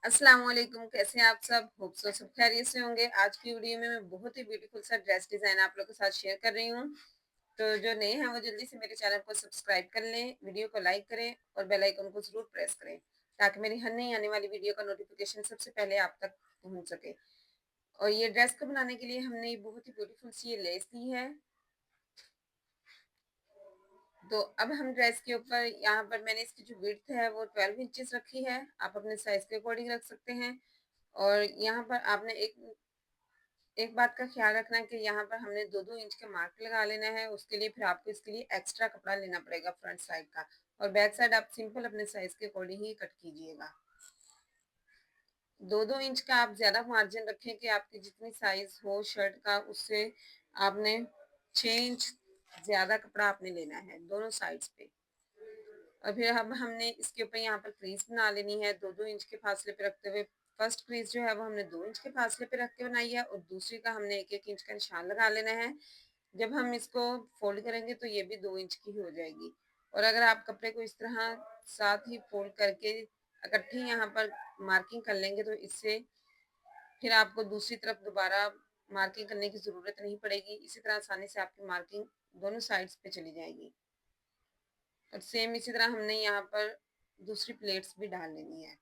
अस्सलाम वालेकुम, कैसे हैं आप सब? होप सो सब खैरियत से होंगे। आज की वीडियो में मैं बहुत ही ब्यूटीफुल सा ड्रेस डिज़ाइन आप लोगों के साथ शेयर कर रही हूँ। तो जो नए हैं वो जल्दी से मेरे चैनल को सब्सक्राइब कर लें, वीडियो को लाइक करें और बेल आइकन को ज़रूर प्रेस करें ताकि मेरी हर नई आने वाली वीडियो का नोटिफिकेशन सबसे पहले आप तक पहुँच सके। और ये ड्रेस को बनाने के लिए हमने बहुत ही ब्यूटीफुल सी ये लेस ली है। तो अब हम ड्रेस के ऊपर यहाँ पर मैंने इसकी जो विड्थ है वो 12 इंचेस रखी है। आप अपने साइज़ के अकॉर्डिंग रख सकते हैं। और यहाँ पर आपने एक बात का ख्याल रखना है कि यहाँ पर हमने 2-2 इंच का मार्क लगा लेना है। उसके लिए फिर आपको इसके लिए एक्स्ट्रा कपड़ा लेना पड़ेगा फ्रंट साइड का, और बैक साइड आप सिंपल अपने साइज के अकॉर्डिंग ही कट कीजिएगा। 2-2 इंच का आप ज़्यादा मार्जिन रखें कि आपकी जितनी साइज हो शर्ट का उससे आपने 6 इंच ज़्यादा कपड़ा आपने लेना है दोनों साइड्स पे। और फिर अब हमने इसके ऊपर यहाँ पर क्रीज बना लेनी है 2-2 इंच के फासले पे रखते हुए। फर्स्ट क्रीज जो है वो हमने 2 इंच के फासले पे रख के बनाई है और दूसरी का हमने 1-1 इंच का निशान लगा लेना है। जब हम इसको फोल्ड करेंगे तो ये भी 2 इंच की हो जाएगी। और अगर आप कपड़े को इस तरह साथ ही फोल्ड करके इकट्ठे यहाँ पर मार्किंग कर लेंगे तो इससे फिर आपको दूसरी तरफ दोबारा मार्किंग करने की ज़रूरत नहीं पड़ेगी। इसी तरह आसानी से आपकी मार्किंग दोनों साइड्स पे चली जाएगी। और सेम इसी तरह हमने यहाँ पर दूसरी प्लेट्स भी डाल लेनी है।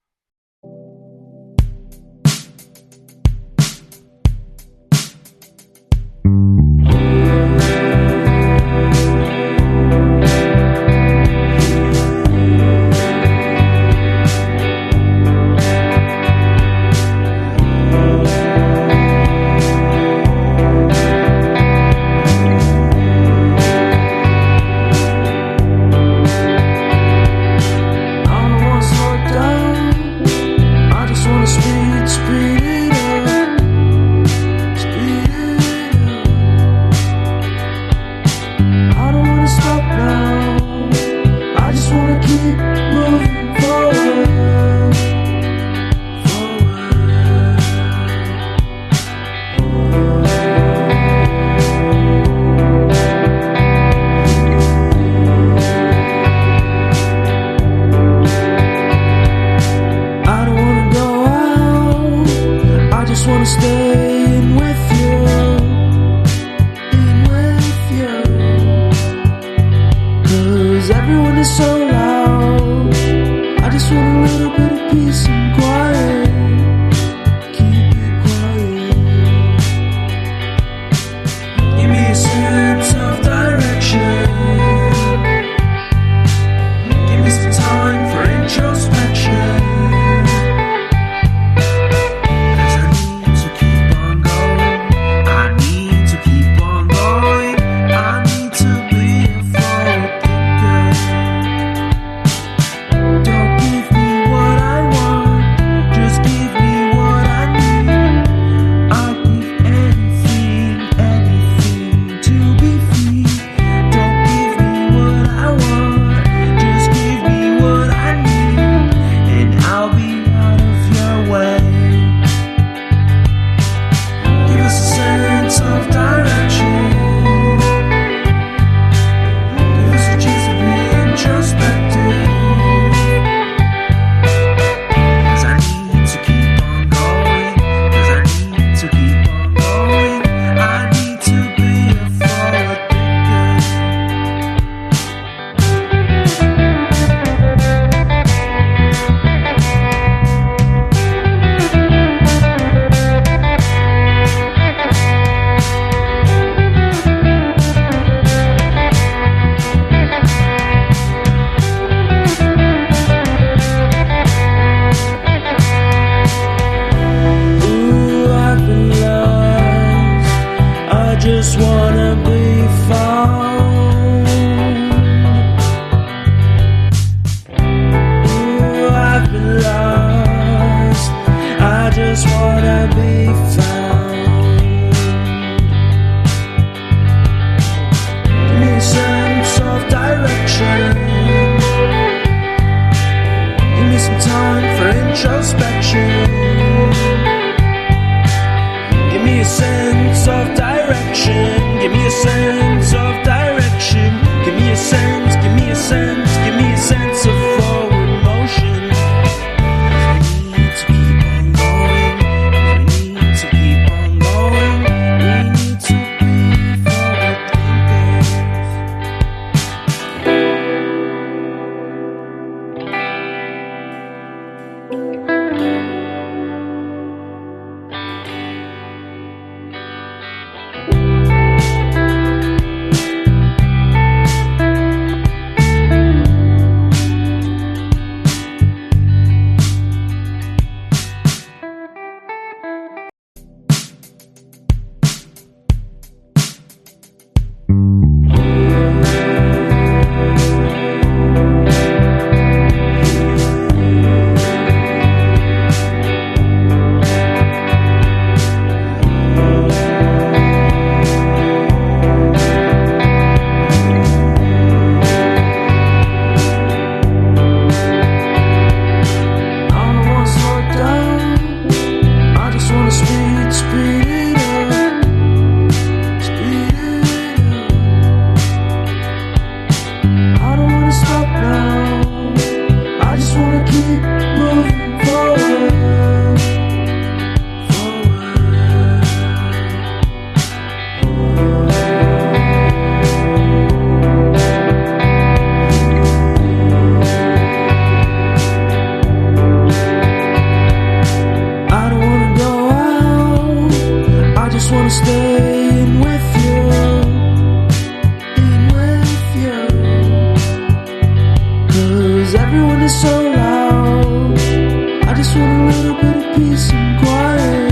Everyone is so loud. I just want a little bit of peace and quiet. Keep it quiet. Give me a sense of direction. Give me some time for introspection. 'Cause I need to keep on going. I need to keep on going. I need to be a forward thinker. Don't give me what I want, just give me what I need. I'll give anything, anything to be free. Don't give me what I want, just give me what I need, and I'll be out of your way. Give us a sense of direction. Give us a chance to be introspective. 'Cause I need to keep on going. 'Cause I need to keep on going. I need to be a forward thinker. Ooh, I've been lost. I just wanna be found. Ooh, I've been lost. I just wanna be found. Give me a sense of direction. Give me some time for introspection. Give me a sense of direction. Give me a sense of direction. Give me a sense, give me a sense, give me a sense of forward motion. 'Cause I need to keep Staying with you, cause everyone is so loud. I just want a little bit of peace and quiet.